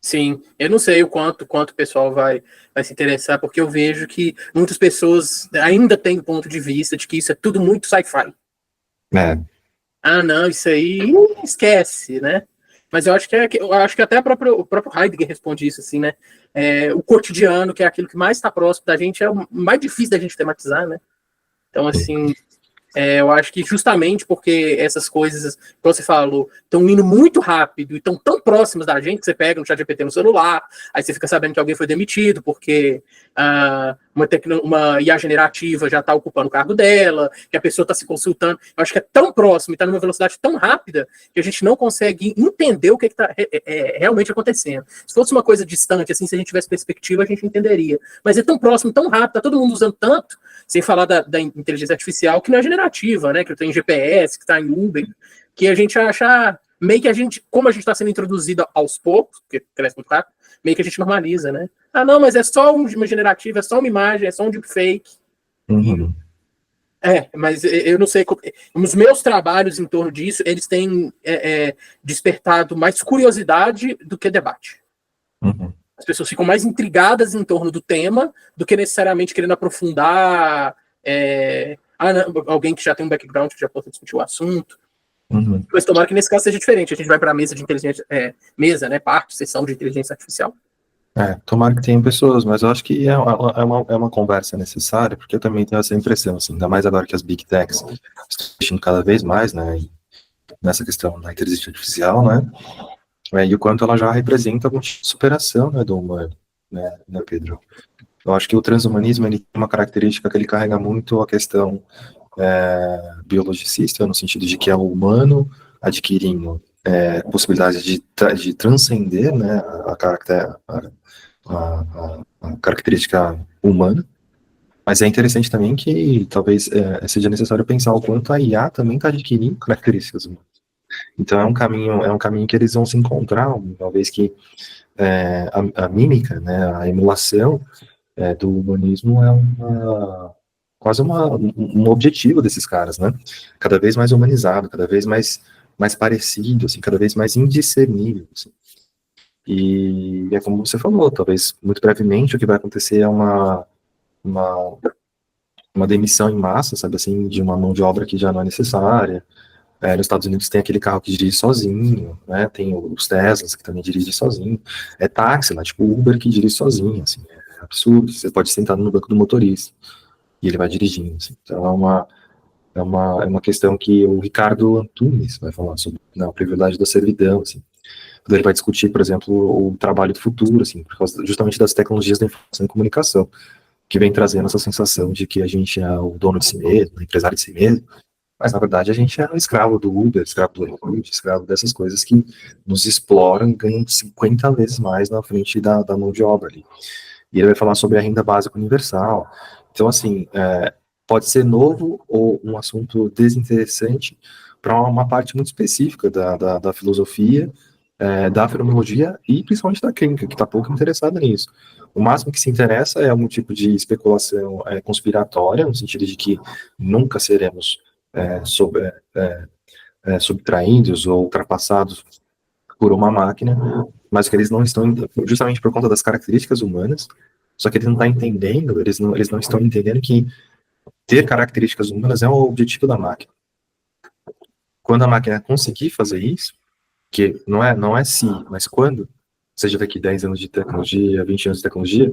Sim, eu não sei quanto o pessoal vai se interessar, porque eu vejo que muitas pessoas ainda têm o ponto de vista de que isso é tudo muito sci-fi. É. Ah, não, isso aí esquece, né? Mas eu acho que até o próprio Heidegger responde isso, assim, né? O cotidiano, que é aquilo que mais está próximo da gente, é o mais difícil da gente tematizar, né? Então, assim, eu acho que justamente porque essas coisas, como você falou, estão indo muito rápido e estão tão próximas da gente, que você pega no ChatGPT no celular, aí você fica sabendo que alguém foi demitido porque uma IA generativa já está ocupando o cargo dela, que a pessoa está se consultando. Eu acho que é tão próximo e está numa velocidade tão rápida que a gente não consegue entender o que está realmente acontecendo. Se fosse uma coisa distante, assim, se a gente tivesse perspectiva, a gente entenderia. Mas é tão próximo, tão rápido, está todo mundo usando tanto, sem falar da inteligência artificial, que não é generativa, né? Que tem GPS, que está em Uber, que a gente acha meio que como a gente está sendo introduzido aos poucos, porque cresce muito rápido, meio que a gente normaliza, né? Ah, não, mas é só uma generativa, é só uma imagem, é só um deepfake. Uhum. Mas eu não sei. Os meus trabalhos em torno disso, eles têm despertado mais curiosidade do que debate. Uhum. As pessoas ficam mais intrigadas em torno do tema do que necessariamente querendo aprofundar alguém que já tem um background, que já possa discutir o assunto. Uhum. Mas tomara que nesse caso seja diferente. A gente vai para a mesa de inteligência, sessão de inteligência artificial. Tomara que tenham pessoas, mas eu acho que é uma conversa necessária, porque eu também tenho essa impressão, assim, ainda mais agora que as Big Techs estão investindo cada vez mais, né, nessa questão da inteligência artificial, né, e o quanto ela já representa algum tipo de superação, né, do humano, né, Pedro? Eu acho que o transhumanismo, ele tem uma característica que ele carrega muito a questão biologicista, no sentido de que é o humano adquirindo possibilidades de transcender, né, a característica humana, mas é interessante também que talvez seja necessário pensar o quanto a IA também está adquirindo características humanas. Então é um caminho que eles vão se encontrar, uma vez que a mímica, né, a emulação do humanismo quase um objetivo desses caras, né? Cada vez mais humanizado, cada vez mais parecido, assim, cada vez mais indiscernível, assim. E é como você falou, talvez muito brevemente o que vai acontecer é uma, uma demissão em massa, sabe assim, de uma mão de obra que já não é necessária. Nos Estados Unidos tem aquele carro que dirige sozinho, né? Tem os Teslas que também dirigem sozinho. É táxi lá, tipo Uber que dirige sozinho, assim, é absurdo. Você pode sentar no banco do motorista e ele vai dirigindo, assim. Então é uma questão que o Ricardo Antunes vai falar sobre a privilégio da servidão, assim. Quando ele vai discutir, por exemplo, o trabalho do futuro, assim, por causa justamente das tecnologias da informação e comunicação, que vem trazendo essa sensação de que a gente é o dono de si mesmo, o empresário de si mesmo, mas na verdade a gente é o escravo do Uber, escravo do iFood, escravo dessas coisas que nos exploram e ganham 50 vezes mais na frente da mão de obra ali. E ele vai falar sobre a renda básica universal. Então, assim, pode ser novo ou um assunto desinteressante para uma parte muito específica da filosofia, da fenomenologia e principalmente da clínica, que está pouco interessada nisso. O máximo que se interessa é algum tipo de especulação conspiratória, no sentido de que nunca seremos subtraídos ou ultrapassados por uma máquina, mas que eles não estão, justamente por conta das características humanas, só que eles não estão entendendo, eles não estão entendendo que ter características humanas é o objetivo da máquina. Quando a máquina conseguir fazer isso, que não é se, mas quando, seja daqui 10 anos de tecnologia, 20 anos de tecnologia,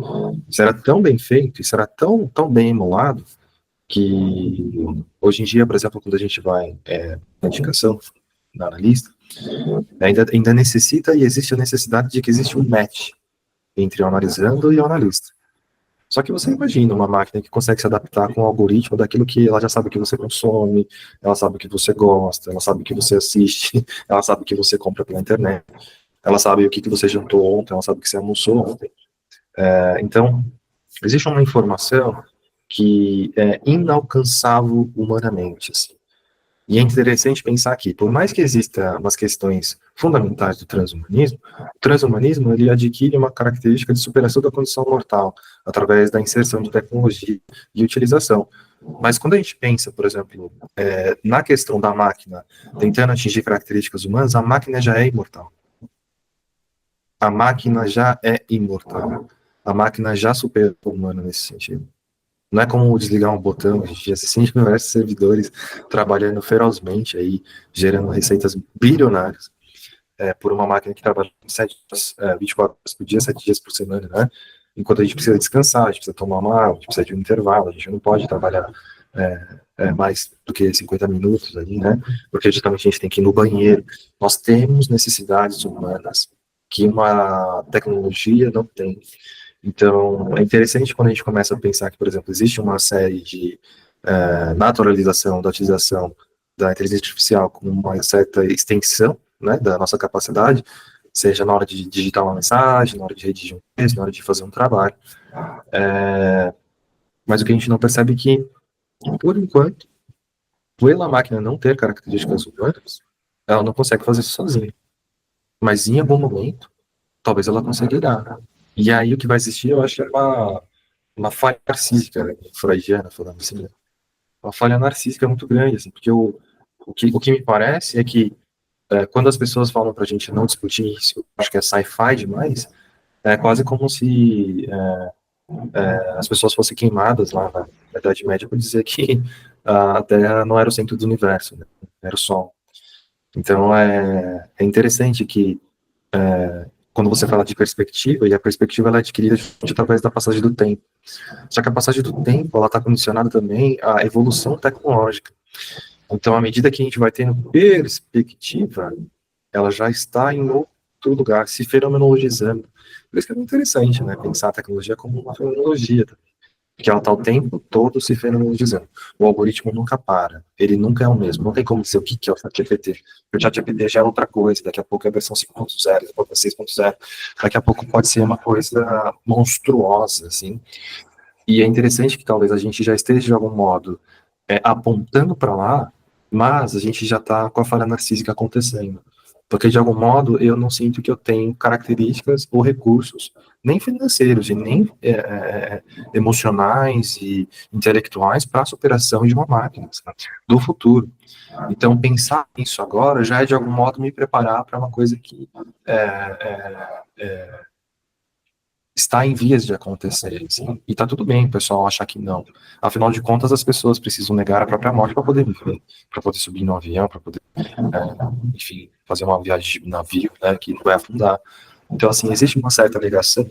será tão bem feito, e será tão, tão bem emulado, que hoje em dia, por exemplo, quando a gente vai na indicação, na analista, ainda necessita e existe a necessidade de que existe um match entre o analisando e o analista. Só que você imagina uma máquina que consegue se adaptar com o algoritmo daquilo que ela já sabe que você consome, ela sabe que você gosta, ela sabe que você assiste, ela sabe que você compra pela internet, ela sabe o que você jantou ontem, ela sabe o que você almoçou ontem. Então, existe uma informação que é inalcançável humanamente, assim. E é interessante pensar que, por mais que existam umas questões fundamentais do transhumanismo, o transhumanismo ele adquire uma característica de superação da condição mortal, através da inserção de tecnologia e utilização. Mas quando a gente pensa, por exemplo, na questão da máquina tentando atingir características humanas, a máquina já é imortal. a máquina já é imortal. A máquina já supera o humano nesse sentido. Não é como desligar um botão, a gente assiste diversos servidores trabalhando ferozmente aí, gerando receitas bilionárias por uma máquina que trabalha 24 horas por dia, 7 dias por semana, né? Enquanto a gente precisa descansar, a gente precisa tomar uma água, a gente precisa de um intervalo, a gente não pode trabalhar mais do que 50 minutos ali, né? Porque justamente a gente tem que ir no banheiro. Nós temos necessidades humanas que uma tecnologia não tem. Então, é interessante quando a gente começa a pensar que, por exemplo, existe uma série de naturalização da utilização da inteligência artificial com uma certa extensão, né, da nossa capacidade, seja na hora de digitar uma mensagem, na hora de redigir um texto, na hora de fazer um trabalho. Mas o que a gente não percebe é que, por enquanto, pela máquina não ter características humanas, ela não consegue fazer isso sozinha. Mas em algum momento, talvez ela conseguirá. E aí o que vai existir, eu acho, é uma falha narcísica, né, freudiana, falando assim, né? Uma falha narcísica muito grande, assim, porque o que me parece é que quando as pessoas falam pra gente não discutir isso, acho que é sci-fi demais, é quase como se as pessoas fossem queimadas lá na Idade Média por dizer que a Terra não era o centro do universo, né? Era o Sol. Então é interessante que quando você fala de perspectiva, e a perspectiva ela é adquirida através da passagem do tempo. Só que a passagem do tempo, ela está condicionada também à evolução tecnológica. Então, à medida que a gente vai tendo perspectiva, ela já está em outro lugar, se fenomenologizando. Por isso que é muito interessante, né, pensar a tecnologia como uma fenomenologia, porque ela está o tempo todo se fenomenologizando. O algoritmo nunca para, ele nunca é o mesmo. Não tem como dizer o que é o ChatGPT. O ChatGPT já é outra coisa, daqui a pouco é a versão 5.0, daqui a pouco é 6.0, daqui a pouco pode ser uma coisa monstruosa, assim. E é interessante que talvez a gente já esteja, de algum modo, apontando para lá, mas a gente já está com a falha narcísica acontecendo. Porque, de algum modo, eu não sinto que eu tenho características ou recursos, nem financeiros e nem emocionais e intelectuais para a superação de uma máquina, sabe, do futuro. Então, pensar nisso agora já é, de algum modo, me preparar para uma coisa que está em vias de acontecer, assim, e tá tudo bem o pessoal achar que não. Afinal de contas, as pessoas precisam negar a própria morte para poder viver, para poder subir no avião, para poder, enfim, fazer uma viagem de navio, né, que não vai afundar. Então, assim, existe uma certa negação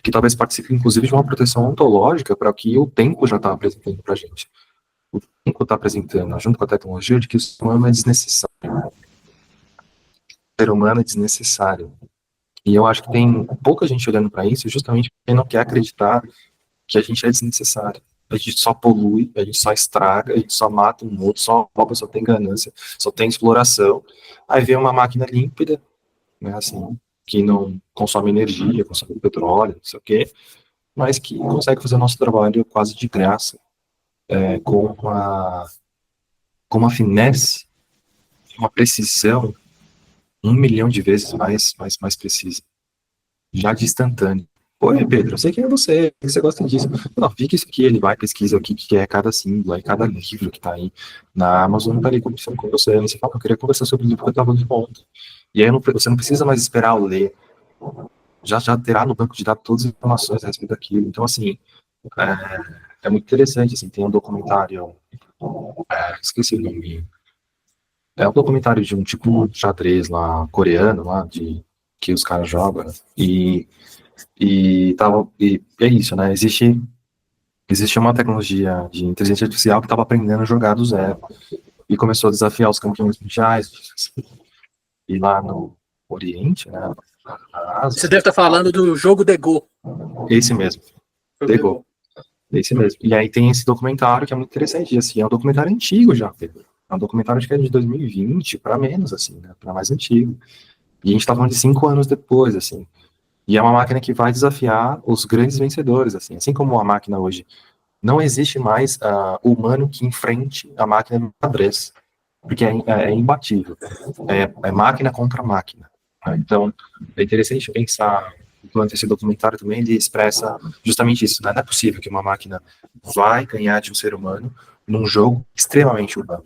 que talvez participe, inclusive, de uma proteção ontológica para o que o tempo já está apresentando para a gente. O tempo está apresentando, junto com a tecnologia, de que o ser humano é desnecessário. O ser humano é desnecessário. E eu acho que tem pouca gente olhando para isso justamente porque não quer acreditar que a gente é desnecessário. A gente só polui, a gente só estraga, a gente só mata um outro, só rouba, só tem ganância, só tem exploração. Aí vem uma máquina límpida, né, assim, que não consome energia, consome petróleo, não sei o quê, mas que consegue fazer o nosso trabalho quase de graça, com uma finesse, uma precisão 1 milhão de vezes mais precisa, já de instantâneo. Oi, Pedro, eu sei quem é você, que você gosta disso. Não, fica isso aqui, ele vai, pesquisa o que é cada símbolo, aí cada livro que tá aí na Amazon, tá ali conversando com você, você fala, eu queria conversar sobre o livro que eu tava lendo ontem. E aí você não precisa mais esperar eu ler, já terá no banco de dados todas as informações a respeito daquilo. Então, assim, é muito interessante, assim, tem um documentário, esqueci o nome, é um documentário de um tipo xadrez lá, coreano, lá, que os caras jogam, né? E é isso, né? Existe uma tecnologia de inteligência artificial que estava aprendendo a jogar do zero e começou a desafiar os campeões mundiais. E lá no Oriente, né? Na Ásia, Você deve estar falando do jogo The Go. esse mesmo, pegou. Esse mesmo. E aí tem esse documentário que é muito interessante. E, assim, é um documentário antigo já, Pedro. É um documentário acho que é de 2020, para menos, assim, né? Para mais antigo. E a gente tá falando de 5 anos depois, assim. E é uma máquina que vai desafiar os grandes vencedores, assim como a máquina hoje. Não existe mais o humano que enfrente a máquina no xadrez, porque é imbatível. É máquina contra máquina. Né? Então, é interessante pensar, durante esse documentário também, ele expressa justamente isso. Né? Não é possível que uma máquina vai ganhar de um ser humano num jogo extremamente humano.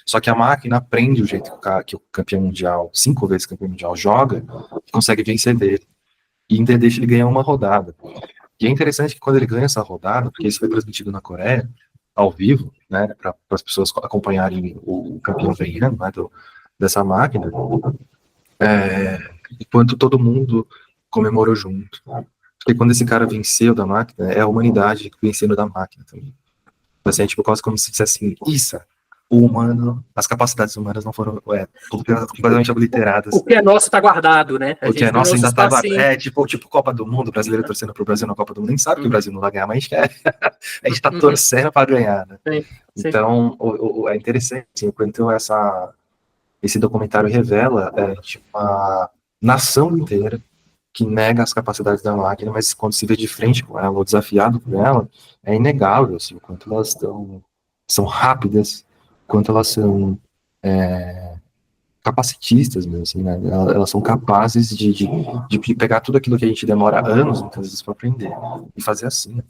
Só que a máquina aprende o jeito que o campeão mundial, 5 vezes campeão mundial, joga e consegue vencer dele. e ainda deixa ele ganhar uma rodada. E é interessante que quando ele ganha essa rodada, porque isso foi transmitido na Coreia, ao vivo, né, para as pessoas acompanharem o campeão ganhando, né, dessa máquina, enquanto todo mundo comemorou junto. Porque quando esse cara venceu da máquina, é a humanidade vencendo da máquina também. Assim, é tipo, quase como se dissesse assim, isso, o humano, as capacidades humanas não foram completamente obliteradas. O que é nosso tá guardado, né? O que é nosso ainda tá guardado. É tipo Copa do Mundo, brasileiro torcendo pro Brasil na Copa do Mundo, nem sabe que o Brasil não vai ganhar, mas a gente quer. A gente tá torcendo para ganhar, né? Sim. Então, é interessante, assim, enquanto esse documentário revela tipo, uma nação inteira que nega as capacidades da máquina, mas quando se vê de frente com ela, ou desafiado por ela, é inegável, assim, o quanto elas são rápidas, o quanto elas são capacitistas mesmo, assim, né? Elas são capazes de pegar tudo aquilo que a gente demora anos, muitas vezes, para aprender, e fazer assim, né?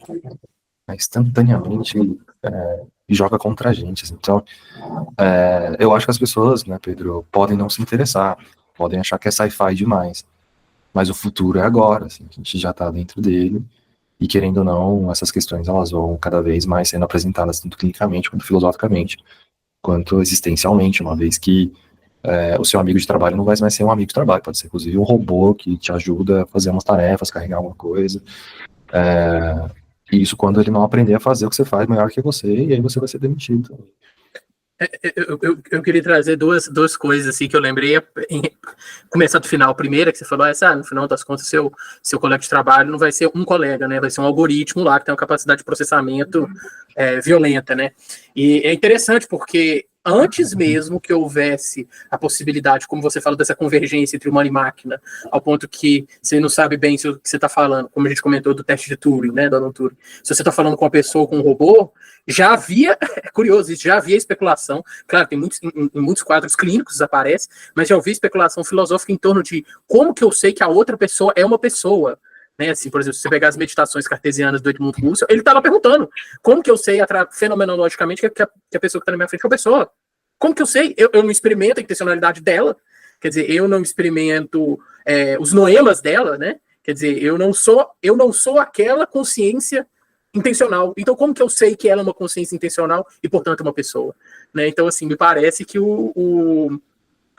Instantaneamente, e joga contra a gente. Assim. Então, eu acho que as pessoas, né, Pedro, podem não se interessar, podem achar que é sci-fi demais, mas o futuro é agora, assim, a gente já está dentro dele, e querendo ou não, essas questões elas vão cada vez mais sendo apresentadas tanto clinicamente quanto filosoficamente, quanto existencialmente, uma vez que o seu amigo de trabalho não vai mais ser um amigo de trabalho, pode ser inclusive um robô que te ajuda a fazer umas tarefas, carregar alguma coisa, e isso quando ele não aprender a fazer o que você faz melhor que você, e aí você vai ser demitido. Eu queria trazer duas coisas assim que eu lembrei, começar do final. Primeira, que você falou, no final das contas, seu colega de trabalho não vai ser um colega, né? Vai ser um algoritmo lá que tem uma capacidade de processamento violenta, né? E é interessante porque antes mesmo que houvesse a possibilidade, como você fala, dessa convergência entre humano e máquina, ao ponto que você não sabe bem se o que você está falando, como a gente comentou do teste de Turing, né, do Alan Turing, se você está falando com uma pessoa ou com um robô, já havia, é curioso isso, já havia especulação, claro, tem em muitos quadros clínicos isso aparece, mas já havia especulação filosófica em torno de como que eu sei que a outra pessoa é uma pessoa, né, assim, por exemplo, se você pegar as meditações cartesianas do Edmund Husserl, ele estava perguntando, como que eu sei fenomenologicamente que a pessoa que está na minha frente é uma pessoa? Como que eu sei? Eu não experimento a intencionalidade dela, quer dizer, eu não experimento os noemas dela, né? Quer dizer, eu não sou aquela consciência intencional. Então, como que eu sei que ela é uma consciência intencional e, portanto, uma pessoa? Né? Então, assim, me parece que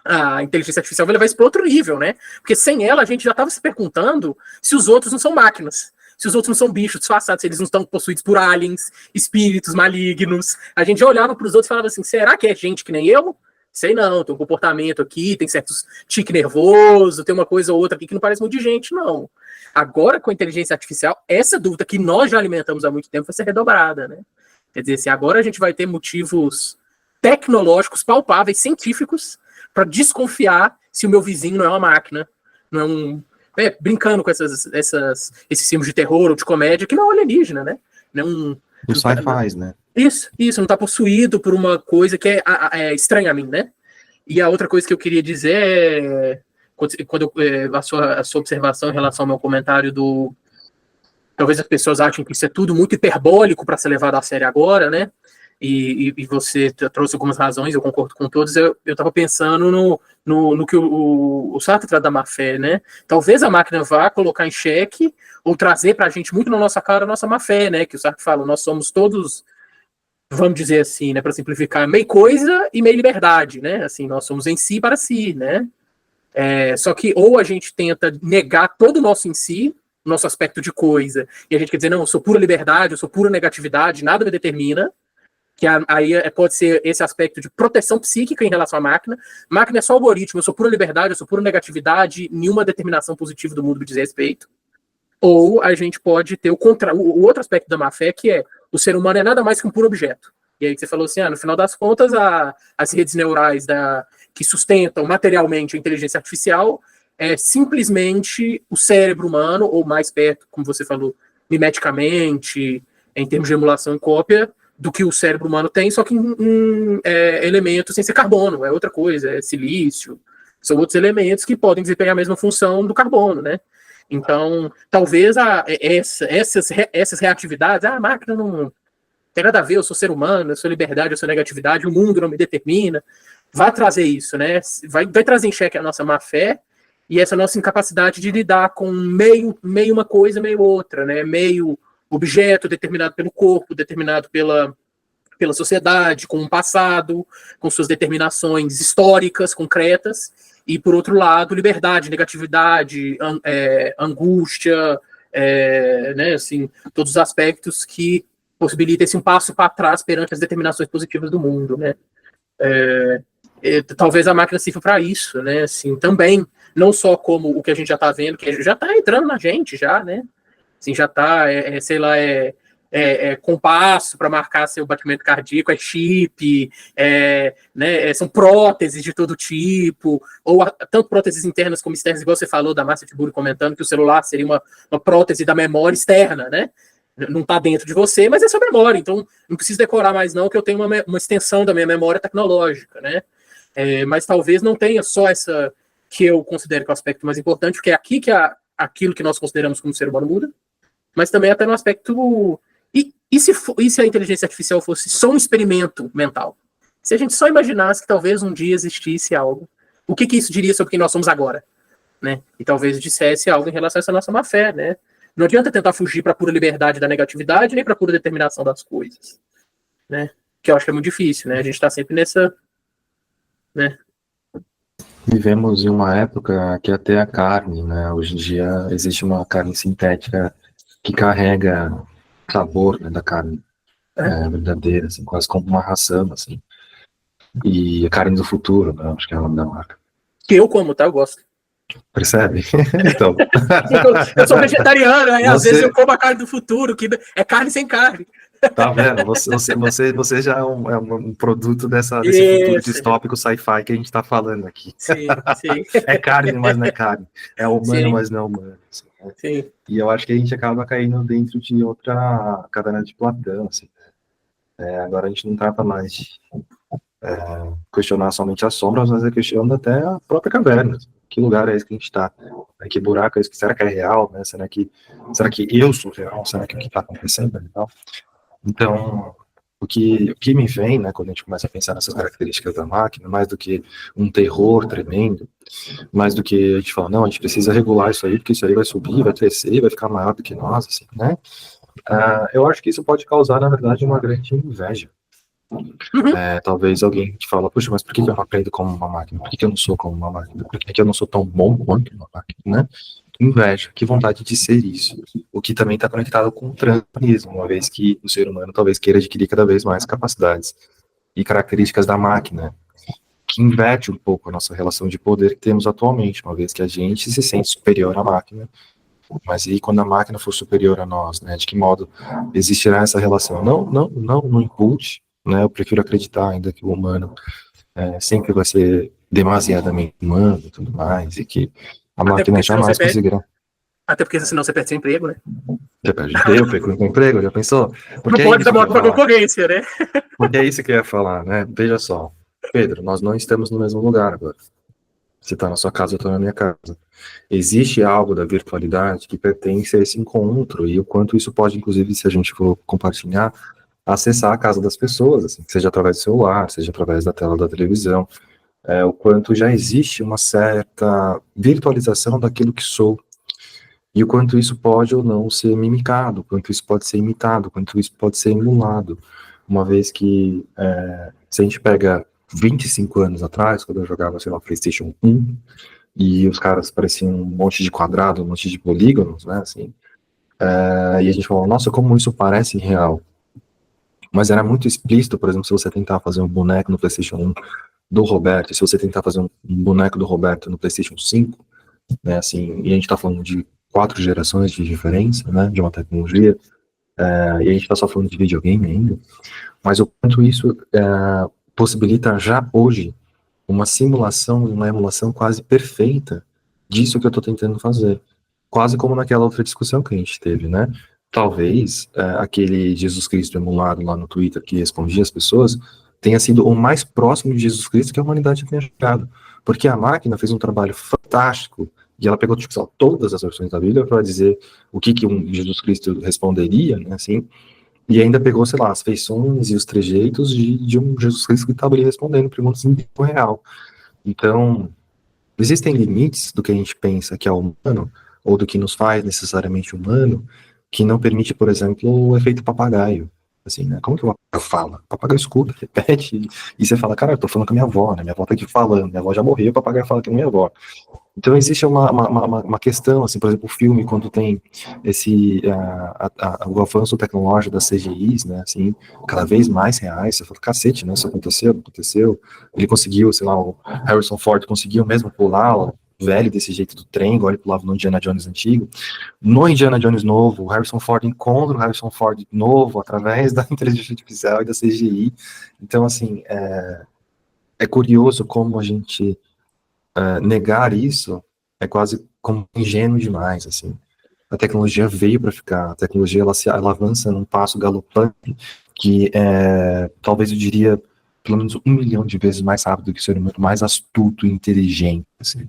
a inteligência artificial vai levar isso para outro nível, né? Porque sem ela, a gente já estava se perguntando se os outros não são máquinas. Se os outros não são bichos disfarçados, se eles não estão possuídos por aliens, espíritos malignos. A gente já olhava para os outros e falava assim, será que é gente que nem eu? Sei não, tem um comportamento aqui, tem certos tique nervoso, tem uma coisa ou outra aqui que não parece muito de gente, não. Agora, com a inteligência artificial, essa dúvida que nós já alimentamos há muito tempo vai ser redobrada, né? Quer dizer, assim, agora a gente vai ter motivos tecnológicos, palpáveis, científicos, para desconfiar se o meu vizinho não é uma máquina, não é um... brincando com esses filmes de terror ou de comédia, que não é alienígena, né? Não, os sci-fi, né? Isso, não está possuído por uma coisa que é estranha a mim, né? E a outra coisa que eu queria dizer é quando a sua observação em relação ao meu comentário talvez as pessoas achem que isso é tudo muito hiperbólico para ser levado a sério agora, né? E você trouxe algumas razões, eu concordo com todas. Eu estava pensando no que o Sartre trata da má-fé, né? Talvez a máquina vá colocar em xeque ou trazer para a gente muito na nossa cara a nossa má-fé, né? Que o Sartre fala, nós somos todos, vamos dizer assim, né, para simplificar, meio coisa e meio liberdade, né? Assim, nós somos em si para si, né? Só que ou a gente tenta negar todo o nosso em si, o nosso aspecto de coisa, e a gente quer dizer, não, eu sou pura liberdade, eu sou pura negatividade, nada me determina, que aí pode ser esse aspecto de proteção psíquica em relação à máquina. Máquina é só algoritmo, eu sou pura liberdade, eu sou pura negatividade, nenhuma determinação positiva do mundo me diz respeito. Ou a gente pode ter o outro aspecto da má-fé, que é o ser humano é nada mais que um puro objeto. E aí você falou assim, no final das contas, as redes neurais que sustentam materialmente a inteligência artificial é simplesmente o cérebro humano, ou mais perto, como você falou, mimeticamente, em termos de emulação e cópia, do que o cérebro humano tem, só que em elementos sem ser carbono, é outra coisa, é silício, são outros elementos que podem desempenhar a mesma função do carbono, né? Então, talvez essas reatividades, a máquina não tem nada a ver, eu sou ser humano, eu sou liberdade, eu sou negatividade, o mundo não me determina, vai trazer isso, né? Vai trazer em xeque a nossa má-fé e essa nossa incapacidade de lidar com meio uma coisa, meio outra, né? Meio objeto determinado pelo corpo, determinado pela sociedade, com o passado, com suas determinações históricas, concretas, e, por outro lado, liberdade, negatividade, angústia, né, assim, todos os aspectos que possibilitam esse um passo para trás perante as determinações positivas do mundo, né? Talvez a máquina sirva para isso, né? Assim, também, não só como o que a gente já está vendo, que já está entrando na gente, já, né? Assim, já está, sei lá, compasso para marcar seu batimento cardíaco, chip, né, são próteses de todo tipo, ou tanto próteses internas como externas, igual você falou da Márcia Tiburi comentando que o celular seria uma prótese da memória externa, né? Não está dentro de você, mas é sua memória, então não preciso decorar mais não, que eu tenho uma extensão da minha memória tecnológica, né? Mas talvez não tenha só essa que eu considero que é o aspecto mais importante, porque é aqui que aquilo que nós consideramos como ser humano muda, mas também até no aspecto... E se a inteligência artificial fosse só um experimento mental? Se a gente só imaginasse que talvez um dia existisse algo, o que isso diria sobre quem nós somos agora? Né? E talvez dissesse algo em relação a essa nossa má-fé, né? Não adianta tentar fugir para a pura liberdade da negatividade, nem para a pura determinação das coisas. Né? Que eu acho que é muito difícil, né? A gente está sempre nessa... Né? Vivemos em uma época que até a carne, né? Hoje em dia existe uma carne sintética que carrega sabor, né, da carne verdadeira, assim, quase como uma ração, assim. E a carne do futuro, né? Acho que é o nome da marca. Que eu como, tá? Eu gosto. Percebe? Então. Eu sou vegetariano, aí às vezes eu como a carne do futuro, que é carne sem carne. Tá vendo? Você já é um produto desse futuro distópico sci-fi que a gente tá falando aqui. Sim. É carne, mas não é carne. É humano, sim. mas não é humano. Assim, né? Sim. E eu acho que a gente acaba caindo dentro de outra caverna de Platão. Assim. Agora a gente não trata mais de questionar somente as sombras, mas é questionando até a própria caverna. Que lugar é esse que a gente está? Que buraco é esse? Será que é real? Né? Será que eu sou real? Será que o que está acontecendo? Então, o que me vem, né, quando a gente começa a pensar nessas características da máquina, mais do que um terror tremendo, mais do que a gente fala, não, a gente precisa regular isso aí, porque isso aí vai subir, vai crescer, vai ficar maior do que nós, assim, né? Eu acho que isso pode causar, na verdade, uma grande inveja. Talvez alguém te fala, puxa, mas por que eu não aprendo como uma máquina? Por que eu não sou como uma máquina? Por que eu não sou tão bom quanto uma máquina, né? Inveja, que vontade de ser isso. O que também está conectado com o transhumanismo, uma vez que o ser humano talvez queira adquirir cada vez mais capacidades e características da máquina, que inverte um pouco a nossa relação de poder que temos atualmente, uma vez que a gente se sente superior à máquina. Mas e quando a máquina for superior a nós, né? De que modo existirá essa relação? Não no input, né? Eu prefiro acreditar ainda que o humano sempre vai ser demasiadamente humano e tudo mais, e que a máquina jamais conseguirá. Até porque senão você perde seu emprego, né? Você perde emprego, perco o emprego, já pensou? Porque não pode dar moto para concorrência, né? Porque é isso que eu ia falar, né? Veja só, Pedro, nós não estamos no mesmo lugar agora. Você está na sua casa, eu estou na minha casa. Existe algo da virtualidade que pertence a esse encontro, e o quanto isso pode, inclusive, se a gente for compartilhar, acessar a casa das pessoas, assim, seja através do celular, seja através da tela da televisão, o quanto já existe uma certa virtualização daquilo que sou, e o quanto isso pode ou não ser mimicado, o quanto isso pode ser imitado, o quanto isso pode ser emulado, uma vez que, se a gente pega 25 anos atrás, quando eu jogava, sei lá, PlayStation 1, e os caras pareciam um monte de quadrado, um monte de polígonos, né, assim, e a gente falou, nossa, como isso parece real. Mas era muito explícito, por exemplo, se você tentar fazer um boneco no PlayStation 1 do Roberto, se você tentar fazer um boneco do Roberto no PlayStation 5, né, assim, e a gente tá falando de 4 gerações de diferença, né, de uma tecnologia, e a gente tá só falando de videogame ainda, mas o quanto isso possibilita já hoje uma simulação, uma emulação quase perfeita disso que eu tô tentando fazer. Quase como naquela outra discussão que a gente teve, né? Talvez aquele Jesus Cristo emulado lá no Twitter que respondia as pessoas tenha sido o mais próximo de Jesus Cristo que a humanidade tenha chegado. Porque a máquina fez um trabalho fantástico e ela pegou tipo, todas as versões da Bíblia para dizer o que um Jesus Cristo responderia, né, assim, e ainda pegou, sei lá, as feições e os trejeitos de um Jesus Cristo que estava ali respondendo perguntas em tempo real. Então, existem limites do que a gente pensa que é humano, ou do que nos faz necessariamente humano, que não permite, por exemplo, o efeito papagaio. Assim, né? Como que o papagaio fala? O papagaio escuta, repete, e você fala, cara, eu tô falando com a minha avó, né? Minha avó tá aqui falando, minha avó já morreu, o papagaio fala com a minha avó. Então existe uma questão, assim, por exemplo, o filme, quando tem o avanço tecnológico das CGIs, né, assim, cada vez mais reais, você fala, cacete, né, isso aconteceu, não aconteceu, ele conseguiu, sei lá, o Harrison Ford conseguiu mesmo pular, ó, velho desse jeito do trem, igual ele pulava no Indiana Jones antigo. No Indiana Jones novo, o Harrison Ford encontra o Harrison Ford novo através da inteligência artificial e da CGI. Então, assim, é curioso como a gente negar isso é quase como ingênuo demais, assim. A tecnologia veio para ficar, a tecnologia ela avança num passo galopante que talvez eu diria pelo menos 1 milhão de vezes mais rápido que o ser humano, mais astuto e inteligente, assim.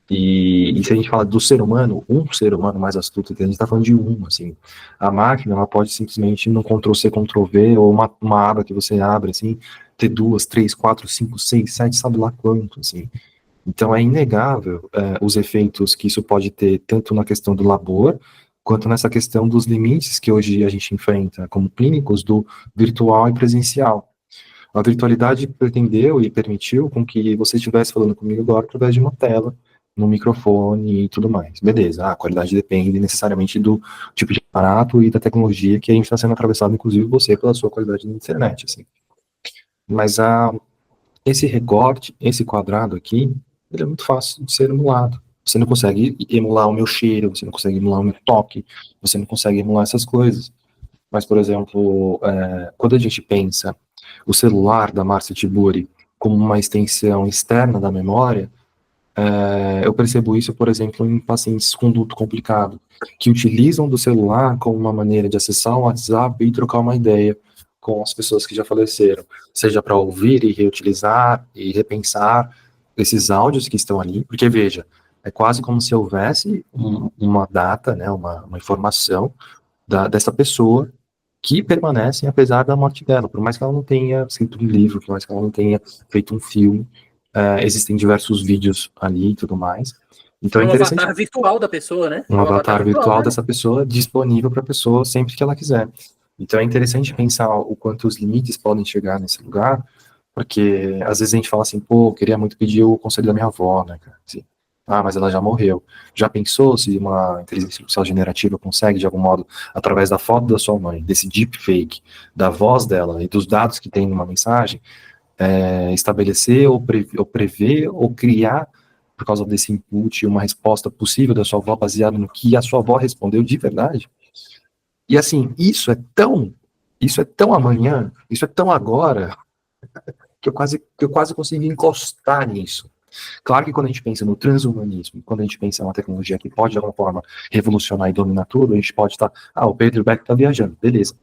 E se a gente fala do ser humano, um ser humano mais astuto, a gente está falando de assim. A máquina, ela pode simplesmente no Ctrl+C, Ctrl+V, ou uma aba que você abre, assim, ter 2, 3, 4, 5, 6, 7, sabe lá quanto, assim. Então é inegável os efeitos que isso pode ter, tanto na questão do labor, quanto nessa questão dos limites que hoje a gente enfrenta como clínicos do virtual e presencial. A virtualidade pretendeu e permitiu com que você estivesse falando comigo agora através de uma tela, no microfone e tudo mais. Beleza, a qualidade depende necessariamente do tipo de aparato e da tecnologia que a gente está sendo atravessado, inclusive você, pela sua qualidade na internet, assim. Mas esse recorte, esse quadrado aqui, ele é muito fácil de ser emulado. Você não consegue emular o meu cheiro, você não consegue emular o meu toque, você não consegue emular essas coisas. Mas, por exemplo, quando a gente pensa o celular da Marcia Tiburi como uma extensão externa da memória, eu percebo isso, por exemplo, em pacientes com luto complicado, que utilizam do celular como uma maneira de acessar o WhatsApp e trocar uma ideia com as pessoas que já faleceram, seja para ouvir e reutilizar e repensar esses áudios que estão ali, porque veja, é quase como se houvesse uma data, né, uma informação dessa pessoa que permanece apesar da morte dela, por mais que ela não tenha escrito um livro, por mais que ela não tenha feito um filme, existem diversos vídeos ali e tudo mais. Então É é um interessante. avatar virtual da pessoa, né? Um É um avatar avatar virtual né? dessa pessoa disponível para a pessoa sempre que ela quiser. Então é interessante pensar o quanto os limites podem chegar nesse lugar, porque às vezes a gente fala assim, pô, eu queria muito pedir o conselho da minha avó, né, cara? Assim, mas ela já morreu. Já pensou se uma inteligência artificial generativa consegue, de algum modo, através da foto da sua mãe, desse deepfake, da voz dela e dos dados que tem numa mensagem, estabelecer ou prever ou criar, por causa desse input, uma resposta possível da sua avó baseada no que a sua avó respondeu de verdade? E assim, isso é tão amanhã, isso é tão agora, que eu quase consigo encostar nisso. Claro que quando a gente pensa no transhumanismo, quando a gente pensa em uma tecnologia que pode, de alguma forma, revolucionar e dominar tudo, a gente pode estar, o Pedro Beck está viajando, beleza.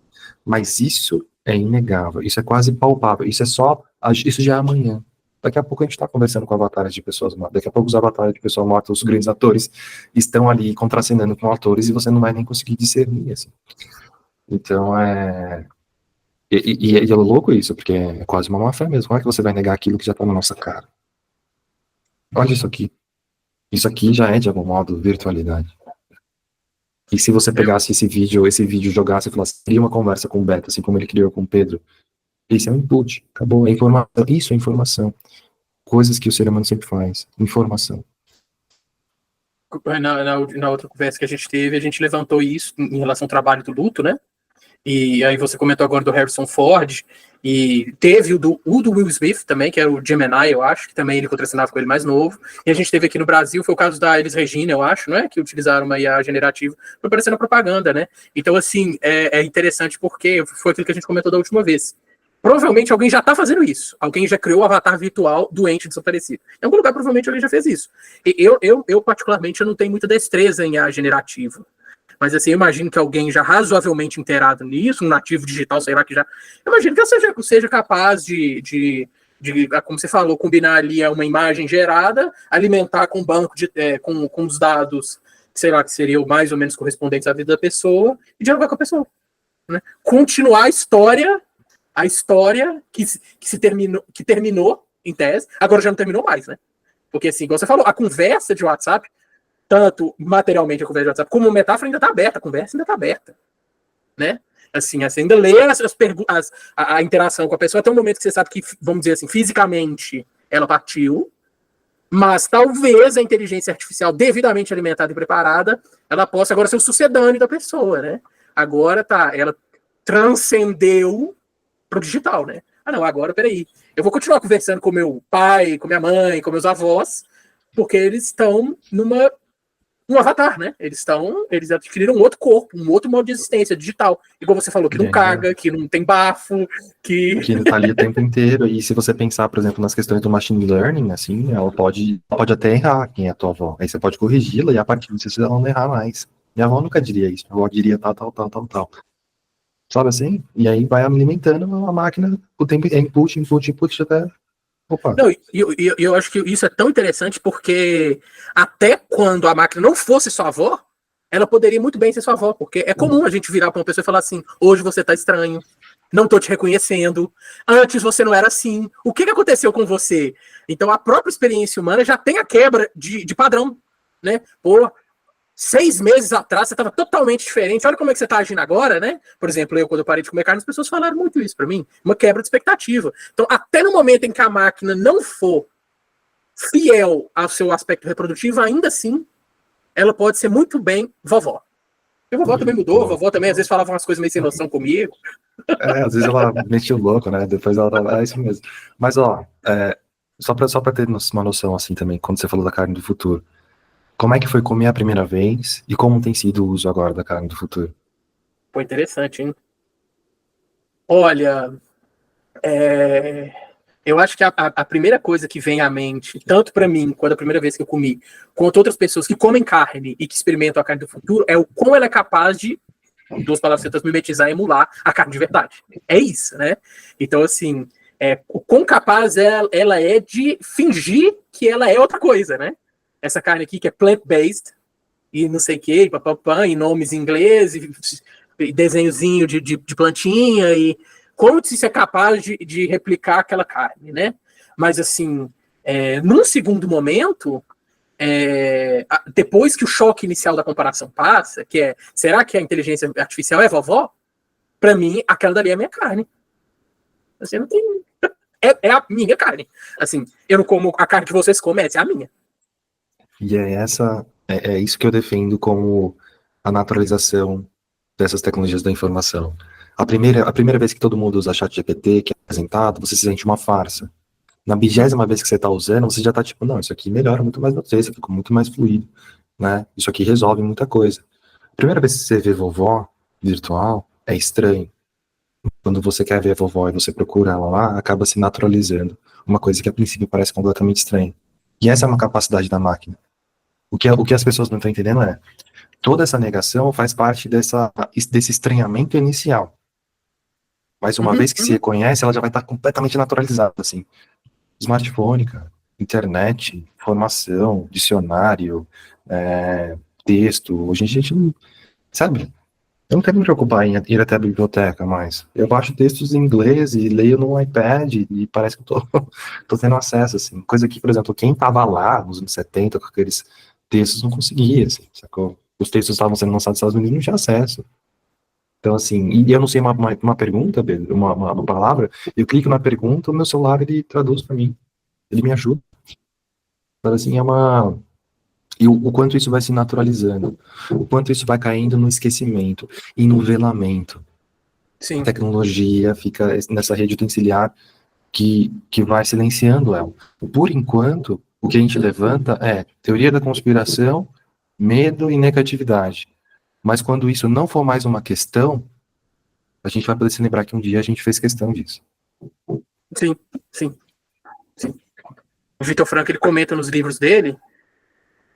Mas isso é inegável, isso é quase palpável, isso já é amanhã. Daqui a pouco a gente está conversando com avatares de pessoas mortas, daqui a pouco os avatares de pessoas mortas, os grandes atores, estão ali contracenando com atores e você não vai nem conseguir discernir, assim. Então, e é louco isso, porque é quase uma má fé mesmo. Como é que você vai negar aquilo que já está na nossa cara? Olha isso aqui. Isso aqui já é, de algum modo, virtualidade. E se você pegasse esse vídeo jogasse e falasse, cria uma conversa com o Beto, assim como ele criou com o Pedro, esse é um input, acabou, é informação. Isso é informação. Coisas que o ser humano sempre faz. Informação. Na outra conversa que a gente teve, a gente levantou isso em relação ao trabalho do luto, né? E aí você comentou agora do Harrison Ford, e teve o do Will Smith também, que era o Gemini, eu acho, que também ele contracenava com ele mais novo. E a gente teve aqui no Brasil, foi o caso da Elis Regina, eu acho, não é? Que utilizaram uma IA generativa para aparecer na propaganda, né? Então, assim, é interessante porque foi aquilo que a gente comentou da última vez. Provavelmente alguém já está fazendo isso. Alguém já criou o avatar virtual doente desaparecido. Em algum lugar, provavelmente, alguém já fez isso. E eu particularmente, eu não tenho muita destreza em IA generativa. Mas assim, eu imagino que alguém já razoavelmente inteirado nisso, um nativo digital, sei lá, que já. Eu imagino que eu seja capaz como você falou, combinar ali uma imagem gerada, alimentar com um banco com os dados, sei lá, que seriam mais ou menos correspondentes à vida da pessoa, e dialogar com a pessoa. Né? Continuar a história que terminou em tese, agora já não terminou mais, né? Porque, assim, igual você falou, a conversa de WhatsApp, tanto materialmente a conversa de WhatsApp, como metáfora ainda está aberta, a conversa ainda está aberta, né? Assim, você ainda lê a interação com a pessoa até o momento que você sabe que, vamos dizer assim, fisicamente ela partiu, mas talvez a inteligência artificial devidamente alimentada e preparada, ela possa agora ser o sucedâneo da pessoa, né? Agora ela transcendeu pro digital, né? Ah, não, agora, peraí. Eu vou continuar conversando com meu pai, com minha mãe, com meus avós, porque eles estão um avatar, né? Eles adquiriram um outro corpo, um outro modo de existência digital. Igual você falou, que não caga, que não tem bafo, que tá ali o tempo inteiro. E se você pensar, por exemplo, nas questões do machine learning, assim, ela pode até errar quem é a tua avó. Aí você pode corrigi-la e a partir disso ela não errar mais. Minha avó nunca diria isso. Minha avó diria tal, tal, tal, tal, tal. Sabe assim? E aí vai alimentando a máquina o tempo, input, até. Opa. Não, eu acho que isso é tão interessante porque até quando a máquina não fosse sua avó, ela poderia muito bem ser sua avó, porque é comum a gente virar para uma pessoa e falar assim: hoje você tá estranho, não tô te reconhecendo, antes você não era assim, o que aconteceu com você? Então a própria experiência humana já tem a quebra de padrão, né? Pô, 6 meses atrás você estava totalmente diferente. Olha como é que você está agindo agora, né? Por exemplo, quando eu parei de comer carne, as pessoas falaram muito isso para mim. Uma quebra de expectativa. Então, até no momento em que a máquina não for fiel ao seu aspecto reprodutivo, ainda assim, ela pode ser muito bem vovó. E a vovó também mudou. A vovó também, às vezes, falava umas coisas meio sem noção comigo. Às vezes ela metia o louco, né? Depois ela é isso mesmo. Mas, ó, só pra ter uma noção, assim, também, quando você falou da carne do futuro. Como é que foi comer a primeira vez e como tem sido o uso agora da carne do futuro? Pô, interessante, hein? Olha, eu acho que a primeira coisa que vem à mente, tanto para mim, quanto a primeira vez que eu comi, quanto outras pessoas que comem carne e que experimentam a carne do futuro, é o quão ela é capaz de, duas palavras certas, mimetizar e emular a carne de verdade. É isso, né? Então, assim, o quão capaz ela é de fingir que ela é outra coisa, né? Essa carne aqui que é plant-based, e não sei o que, papapá, e nomes em inglês, e desenhozinho de plantinha, e como isso é capaz de replicar aquela carne, né? Mas, assim, num segundo momento, depois que o choque inicial da comparação passa, que será que a inteligência artificial é vovó? Para mim, aquela dali é a minha carne. Assim, não tem... É a minha carne. Assim, eu não como a carne que vocês comem, essa é a minha. E é isso que eu defendo como a naturalização dessas tecnologias da informação. A primeira vez que todo mundo usa ChatGPT, que é apresentado, você se sente uma farsa. Na 20ª vez que você está usando, você já está tipo, não, isso aqui melhora muito mais meu texto, fica muito mais fluido, né? Isso aqui resolve muita coisa. A primeira vez que você vê vovó virtual, é estranho. Quando você quer ver a vovó e você procura ela lá, acaba se naturalizando. Uma coisa que a princípio parece completamente estranha. E essa é uma capacidade da máquina. O que as pessoas não estão entendendo é, toda essa negação faz parte desse estranhamento inicial. Mas uma vez que se reconhece, ela já vai estar completamente naturalizada, assim. Smartphone, cara, internet, informação, dicionário, texto. Hoje a gente não, sabe? Eu não quero me preocupar em ir até a biblioteca mais. Eu baixo textos em inglês e leio no iPad e parece que eu tô tendo acesso, assim. Coisa que, por exemplo, quem tava lá nos anos 70 com aqueles textos não conseguia, assim, sacou? Os textos estavam sendo lançados nos Estados Unidos e não tinha acesso. Então, assim, e eu não sei uma pergunta, Pedro, uma palavra, eu clico na pergunta, o meu celular, ele traduz para mim. Ele me ajuda. Então, assim, E o quanto isso vai se naturalizando, o quanto isso vai caindo no esquecimento e no velamento. Sim. A tecnologia fica nessa rede utensiliar que vai silenciando ela. Por enquanto, o que a gente levanta é teoria da conspiração, medo e negatividade. Mas quando isso não for mais uma questão, a gente vai poder se lembrar que um dia a gente fez questão disso. Sim, sim, sim. O Vitor Franco, ele comenta nos livros dele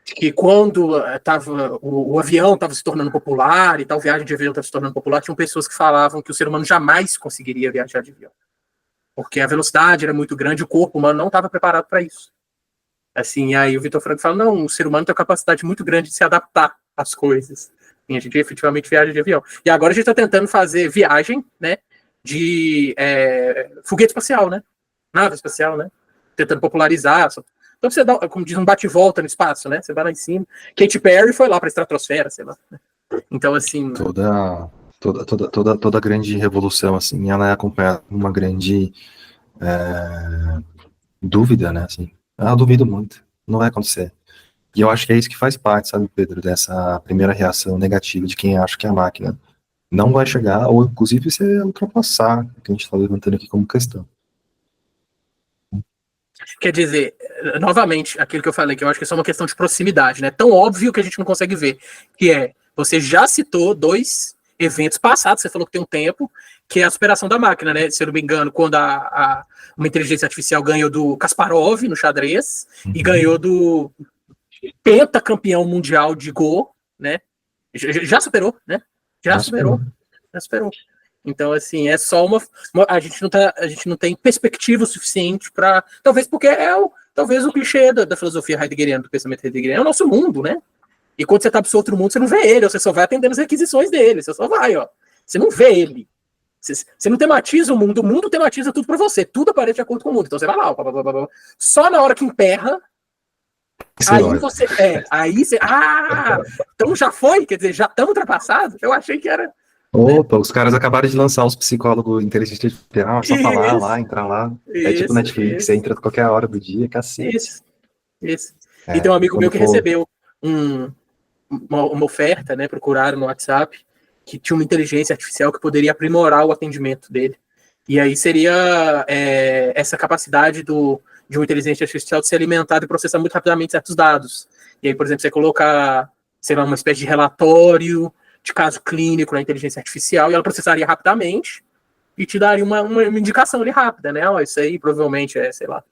que quando o avião estava se tornando popular e tal, viagem de avião estava se tornando popular, tinham pessoas que falavam que o ser humano jamais conseguiria viajar de avião. Porque a velocidade era muito grande, o corpo humano não estava preparado para isso. Assim, aí o Vitor Franco fala, não, o ser humano tem uma capacidade muito grande de se adaptar às coisas. E a gente efetivamente viaja de avião. E agora a gente está tentando fazer viagem, né, de foguete espacial, né, nave espacial, né, tentando popularizar. Então você dá, como diz, um bate-volta no espaço, né? Você vai lá em cima. Katy Perry foi lá para a estratosfera, sei lá. Então, assim... Toda grande revolução, assim, ela é acompanhada de uma grande dúvida, né, assim. Eu duvido muito, não vai acontecer. E eu acho que é isso que faz parte, sabe, Pedro, dessa primeira reação negativa de quem acha que a máquina não vai chegar, ou inclusive se ultrapassar, o que a gente está levantando aqui como questão. Quer dizer, novamente, aquilo que eu falei, que eu acho que é só uma questão de proximidade, né? Tão óbvio que a gente não consegue ver, que é, você já citou 2 eventos passados, você falou que tem um tempo, que é a superação da máquina, né? Se eu não me engano, quando uma inteligência artificial ganhou do Kasparov no xadrez, e ganhou do pentacampeão mundial de Go, né? Já superou, né? Já superou. Então, assim, é só a gente não tem perspectiva suficiente para, talvez porque talvez o clichê da filosofia heideggeriana, do pensamento heideggeriano, é o nosso mundo, né? E quando você tá pro seu outro mundo, você não vê ele, você só vai atendendo as requisições dele, você só vai, ó. Você não vê ele. Você não tematiza o mundo tematiza tudo para você, tudo aparece de acordo com o mundo. Então você vai lá, ó, só na hora que emperra, aí você, então já foi, quer dizer, já estamos ultrapassados? Eu achei que era... Opa, os caras acabaram de lançar os psicólogos inteligentes artificial, só falar lá, entrar lá. É tipo Netflix, você entra a qualquer hora do dia, cacete. Isso. E tem um amigo meu que recebeu uma oferta, né, procuraram no WhatsApp, que tinha uma inteligência artificial que poderia aprimorar o atendimento dele. E aí seria essa capacidade de uma inteligência artificial de ser alimentada e processar muito rapidamente certos dados. E aí, por exemplo, você colocar, sei lá, uma espécie de relatório de caso clínico na inteligência artificial e ela processaria rapidamente e te daria uma indicação ali rápida, né? Ó, isso aí provavelmente sei lá,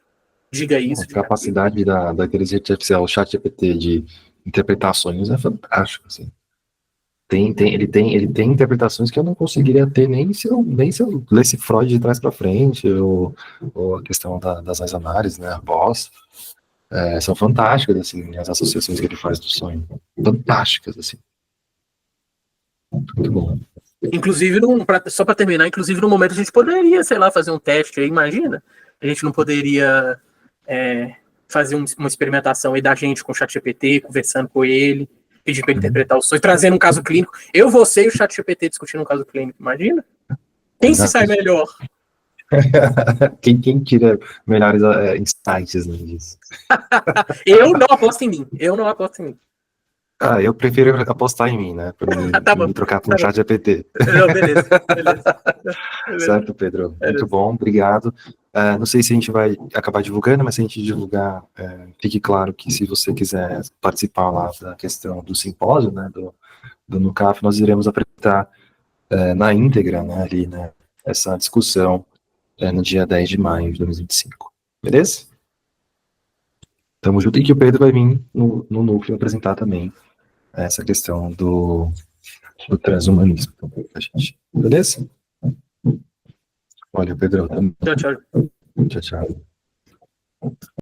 diga isso. A capacidade da inteligência artificial, o ChatGPT de interpretações é fantástico, assim. Ele tem interpretações que eu não conseguiria ter nem se eu lesse Freud de trás para frente, ou a questão das análises, né, a voz. São fantásticas, assim, as associações que ele faz do sonho. Fantásticas, assim. Muito bom. Inclusive, só para terminar, inclusive no momento a gente poderia, sei lá, fazer um teste aí, imagina? A gente não poderia fazer uma experimentação aí da gente com o ChatGPT, conversando com ele, pedir para ele interpretar o sonho, trazendo um caso clínico. Eu, você e o ChatGPT discutindo um caso clínico, imagina? Quem se sai melhor? Quem tira melhores insights disso? Eu não aposto em mim. Eu prefiro apostar em mim, né? Pra me trocar por um chat GPT. Não, beleza. Certo, Pedro. Muito bom, obrigado. Não sei se a gente vai acabar divulgando, mas se a gente divulgar, fique claro que se você quiser participar lá da questão do simpósio, né, do NUCAF, nós iremos apresentar na íntegra, né, ali, né, essa discussão no dia 10 de maio de 2025. Beleza? Tamo junto. E que o Pedro vai vir no núcleo apresentar também essa questão do transhumanismo também pra gente. Beleza? Olha, Pedro. Tchau. Tchau.